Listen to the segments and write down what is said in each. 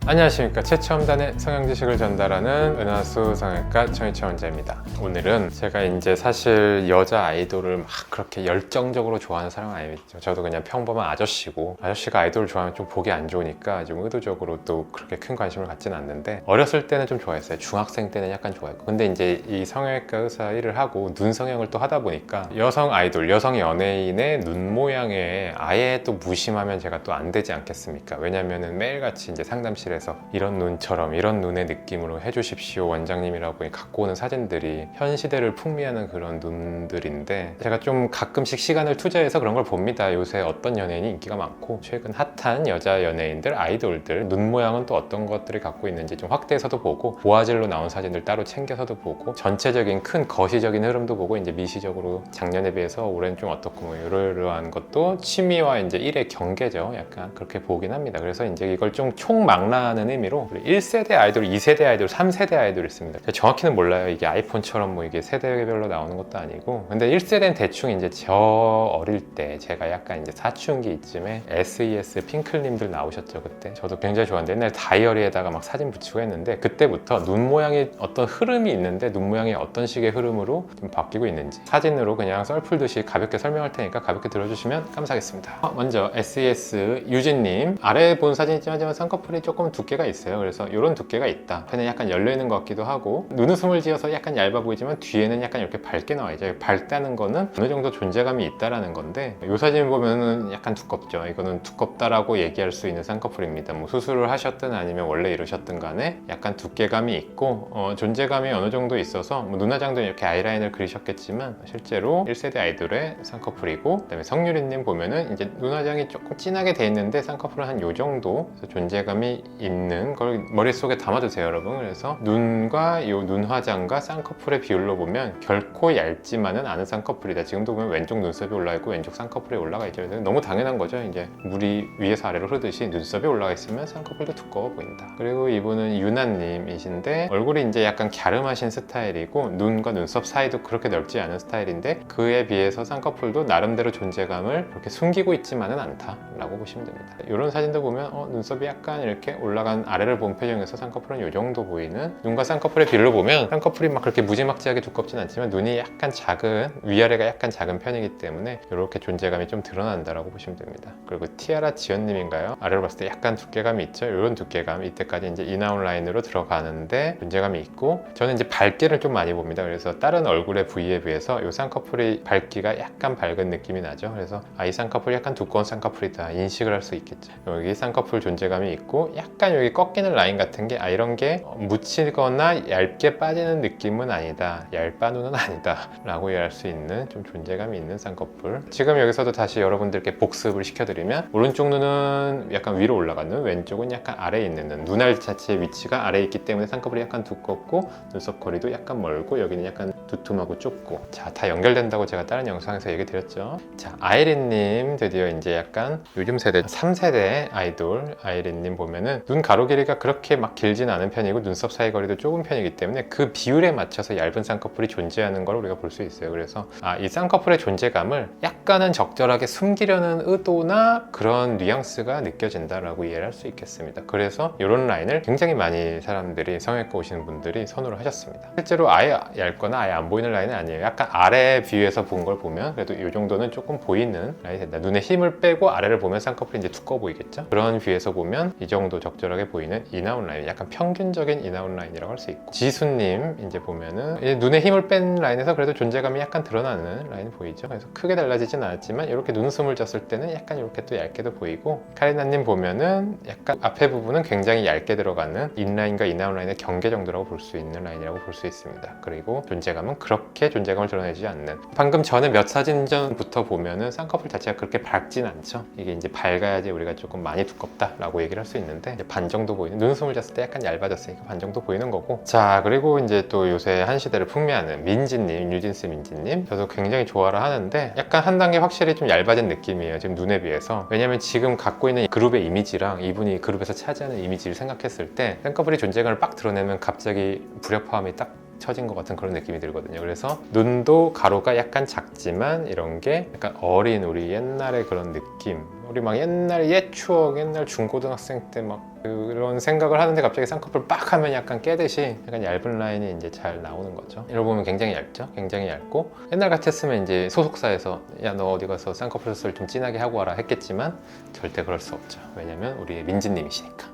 안녕하십니까. 최첨단의 성형지식을 전달하는 은하수 성형외과 정희철 원장입니다. 오늘은 제가 이제 사실 여자 아이돌을 막 그렇게 열정적으로 좋아하는 사람은 아니죠. 저도 그냥 평범한 아저씨고, 아저씨가 아이돌을 좋아하면 좀 보기 안 좋으니까 좀 의도적으로 또 그렇게 큰 관심을 갖지는 않는데, 어렸을 때는 좀 좋아했어요. 중학생 때는 약간 좋아했고. 근데 이제 이 성형외과 의사 일을 하고 눈 성형을 또 하다 보니까 여성 아이돌, 여성 연예인의 눈 모양에 아예 또 무심하면 제가 또 안 되지 않겠습니까? 왜냐면은 매일같이 이제 상담실에 이런 눈처럼, 이런 눈의 느낌으로 해주십시오 원장님이라고 갖고 오는 사진들이 현 시대를 풍미하는 그런 눈들인데, 제가 좀 가끔씩 시간을 투자해서 그런 걸 봅니다. 요새 어떤 연예인이 인기가 많고, 최근 핫한 여자 연예인들, 아이돌들 눈 모양은 또 어떤 것들이 갖고 있는지 좀 확대해서도 보고, 고화질로 나온 사진들 따로 챙겨서도 보고, 전체적인 큰 거시적인 흐름도 보고, 이제 미시적으로 작년에 비해서 올해는 좀 어떻고 뭐 이러한 것도 취미와 이제 일의 경계죠. 약간 그렇게 보긴 합니다. 그래서 이제 이걸 좀 총망라하는 의미로 1세대 아이돌, 2세대 아이돌, 3세대 아이돌이 있습니다. 정확히는 몰라요. 이게 아이폰처럼 뭐 이게 세대별로 나오는 것도 아니고, 근데 1세대는 대충 이제 저 어릴 때, 제가 약간 이제 사춘기 이쯤에 SES 핑클님들 나오셨죠. 그때 저도 굉장히 좋아하는데, 옛날 다이어리에다가 막 사진 붙이고 했는데, 그때부터 눈 모양이 어떤 흐름이 있는데, 눈 모양이 어떤 식의 흐름으로 좀 바뀌고 있는지 사진으로 그냥 썰 풀듯이 가볍게 설명할 테니까 가볍게 들어주시면 감사하겠습니다. 먼저 SES 유진님, 아래 본 사진이지만 쌍꺼풀이 조금 두께가 있어요. 그래서 이런 두께가 있다. 펜은 약간 열려있는 것 같기도 하고, 눈웃음을 지어서 약간 얇아 보이지만 뒤에는 약간 이렇게 밝게 나와 있죠. 밝다는 거는 어느 정도 존재감이 있다라는 건데, 이 사진 보면은 약간 두껍죠. 이거는 두껍다라고 얘기할 수 있는 쌍꺼풀입니다. 뭐 수술을 하셨든 아니면 원래 이러셨든 간에 약간 두께감이 있고, 존재감이 어느 정도 있어서, 뭐 눈화장도 이렇게 아이라인을 그리셨겠지만 실제로 1세대 아이돌의 쌍꺼풀이고, 그다음에 성유리님 보면은 이제 눈화장이 조금 진하게 돼 있는데 쌍꺼풀은 한 요 정도 존재감이 있는 걸 머릿속에 담아두세요, 여러분. 그래서 눈과 이 눈화장과 쌍꺼풀의 비율로 보면 결코 얇지만은 않은 쌍꺼풀이다. 지금도 보면 왼쪽 눈썹이 올라가 있고 왼쪽 쌍꺼풀이 올라가 있죠. 너무 당연한 거죠. 이제 물이 위에서 아래로 흐르듯이 눈썹이 올라가 있으면 쌍꺼풀도 두꺼워 보인다. 그리고 이분은 유나님이신데, 얼굴이 이제 약간 갸름하신 스타일이고, 눈과 눈썹 사이도 그렇게 넓지 않은 스타일인데, 그에 비해서 쌍꺼풀도 나름대로 존재감을 그렇게 숨기고 있지만은 않다라고 보시면 됩니다. 이런 사진도 보면 눈썹이 약간 이렇게 올라간, 아래를 본 표정에서 쌍꺼풀은 이 정도 보이는, 눈과 쌍꺼풀의 비율로 보면 쌍꺼풀이 막 그렇게 무지막지하게 두껍진 않지만 눈이 약간 작은, 위아래가 약간 작은 편이기 때문에 이렇게 존재감이 좀 드러난다라고 보시면 됩니다. 그리고 티아라 지연님인가요? 아래로 봤을 때 약간 두께감이 있죠. 이런 두께감, 이때까지 이제 인아웃 라인으로 들어가는데 존재감이 있고, 저는 이제 밝기를 좀 많이 봅니다. 그래서 다른 얼굴의 부위에 비해서 이 쌍꺼풀이 밝기가 약간 밝은 느낌이 나죠. 그래서 이 쌍꺼풀이 약간 두꺼운 쌍꺼풀이다 인식을 할 수 있겠죠. 여기 쌍꺼풀 존재감이 있고, 약간 여기 꺾이는 라인 같은 게, 이런 게 묻히거나 얇게 빠지는 느낌은 아니다, 얇은 눈은 아니다 라고 이해할 수 있는 좀 존재감이 있는 쌍꺼풀. 지금 여기서도 다시 여러분들께 복습을 시켜드리면, 오른쪽 눈은 약간 위로 올라가는 눈, 왼쪽은 약간 아래에 있는 눈, 눈알 자체의 위치가 아래에 있기 때문에 쌍꺼풀이 약간 두껍고, 눈썹 거리도 약간 멀고, 여기는 약간 두툼하고 좁고. 자, 다 연결된다고 제가 다른 영상에서 얘기 드렸죠. 자, 아이린님 드디어 이제 약간 요즘 세대 3세대 아이돌 아이린님 보면은 눈 가로 길이가 그렇게 막 길진 않은 편이고, 눈썹 사이 거리도 좁은 편이기 때문에 그 비율에 맞춰서 얇은 쌍꺼풀이 존재하는 걸 우리가 볼 수 있어요. 그래서 이 쌍꺼풀의 존재감을 약간은 적절하게 숨기려는 의도나 그런 뉘앙스가 느껴진다라고 이해를 할 수 있겠습니다. 그래서 이런 라인을 굉장히 많이 사람들이, 성형외과 오시는 분들이 선호를 하셨습니다. 실제로 아예 얇거나 아예 안 보이는 라인은 아니에요. 약간 아래 뷰에서 본 걸 보면 그래도 이 정도는 조금 보이는 라인이 된다. 눈에 힘을 빼고 아래를 보면 쌍꺼풀이 이제 두꺼워 보이겠죠. 그런 뷰에서 보면 이 정도 적절하게 보이는 인아웃 라인, 약간 평균적인 인아웃 라인이라고 할 수 있고, 지수님 이제 보면은 이제 눈에 힘을 뺀 라인에서 그래도 존재감이 약간 드러나는 라인 보이죠. 그래서 크게 달라지진 않았지만 이렇게 눈웃음을 졌을 때는 약간 이렇게 또 얇게도 보이고, 카리나님 보면은 약간 앞에 부분은 굉장히 얇게 들어가는 인라인과 인아웃 라인의 경계 정도라고 볼 수 있는 라인이라고 볼 수 있습니다. 그리고 존재감은 그렇게 존재감을 드러내지 않는, 방금 전에 몇 사진 전부터 보면은 쌍꺼풀 자체가 그렇게 밝진 않죠. 이게 이제 밝아야지 우리가 조금 많이 두껍다라고 얘기를 할 수 있는데, 이제 반 정도 보이는, 눈웃음을 졌을 때 약간 얇아졌으니까 반 정도 보이는 거고. 자, 그리고 이제 또 요새 한 시대를 풍미하는 민지님, 뉴진스 민지님, 저도 굉장히 좋아를 하는데, 약간 한 단계 확실히 좀 얇아진 느낌이에요, 지금 눈에 비해서. 왜냐면 지금 갖고 있는 그룹의 이미지랑 이분이 그룹에서 차지하는 이미지를 생각했을 때, 쌍꺼풀이 존재감을 빡 드러내면 갑자기 불협화음이 딱 처진 것 같은 그런 느낌이 들거든요. 그래서 눈도 가로가 약간 작지만 이런 게 약간 어린 우리 옛날의 그런 느낌, 우리 막 옛날 옛 추억, 옛날 중고등학생 때 막 그런 생각을 하는데 갑자기 쌍꺼풀 빡 하면 약간 깨듯이 약간 얇은 라인이 이제 잘 나오는 거죠. 이러고 보면 굉장히 얇죠? 굉장히 얇고 옛날 같았으면 이제 소속사에서 야 너 어디 가서 쌍꺼풀 수술 좀 진하게 하고 와라 했겠지만 절대 그럴 수 없죠. 왜냐면 우리 민지님이시니까.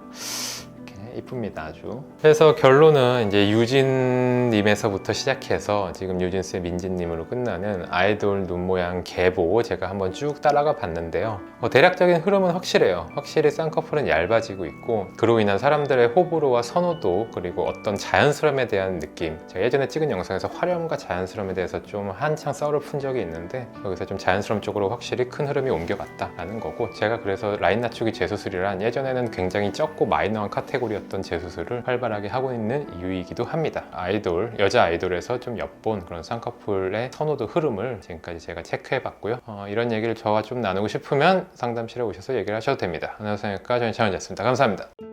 이쁩니다 아주. 그래서 결론은 이제 유진님에서부터 시작해서 지금 유진스의 민지님으로 끝나는 아이돌 눈 모양 계보 제가 한번 쭉 따라가 봤는데요. 대략적인 흐름은 확실해요. 확실히 쌍꺼풀은 얇아지고 있고 그로 인한 사람들의 호불호와 선호도 그리고 어떤 자연스러움에 대한 느낌, 제가 예전에 찍은 영상에서 화려함과 자연스러움에 대해서 좀 한창 썰을 푼 적이 있는데 여기서 좀 자연스러움 쪽으로 확실히 큰 흐름이 옮겨갔다라는 거고, 제가 그래서 라인 낮추기 재수술이란 예전에는 굉장히 적고 마이너한 카테고리였던 재수술을 활발하게 하고 있는 이유이기도 합니다. 아이돌, 여자 아이돌에서 좀 엿본 그런 쌍꺼풀의 선호도 흐름을 지금까지 제가 체크해봤고요. 이런 얘기를 저와 좀 나누고 싶으면 상담실에 오셔서 얘기를 하셔도 됩니다. 은하성형외과 전희창원이었습니다. 감사합니다.